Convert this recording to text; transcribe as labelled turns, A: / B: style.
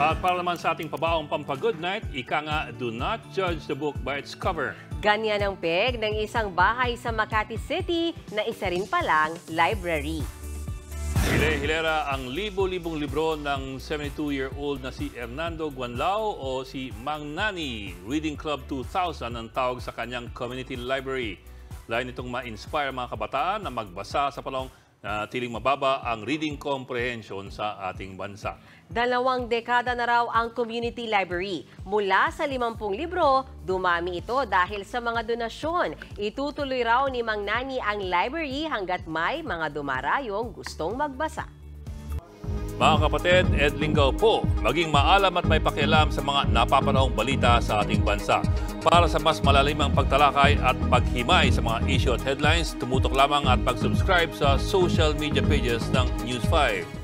A: At para naman sa ating pabaong pampa-good night, ika nga, do not judge the book by its cover.
B: Ganyan ang peg ng isang bahay sa Makati City na isa rin palang library.
A: Hile-hilera ang libo-libong libro ng 72-year-old na si Hernando Guanlao o si Mang Nani. Reading Club 2000 ang tawag sa kanyang community library. Lain itong ma-inspire mga kabataan na magbasa sa panahong tiling mababa ang reading comprehension sa ating bansa.
B: 2 dekada na raw ang community library. Mula sa 50 libro, dumami ito dahil sa mga donasyon. Itutuloy raw ni Mang Nani ang library hanggat may mga dumarayong gustong magbasa.
A: Mga kapatid, Ed Lingaw po, maging maalam at may pakialam sa mga napapanahong balita sa ating bansa. Para sa mas malalimang pagtalakay at paghimay sa mga issue at headlines, tumutok lamang at mag-subscribe sa social media pages ng News 5.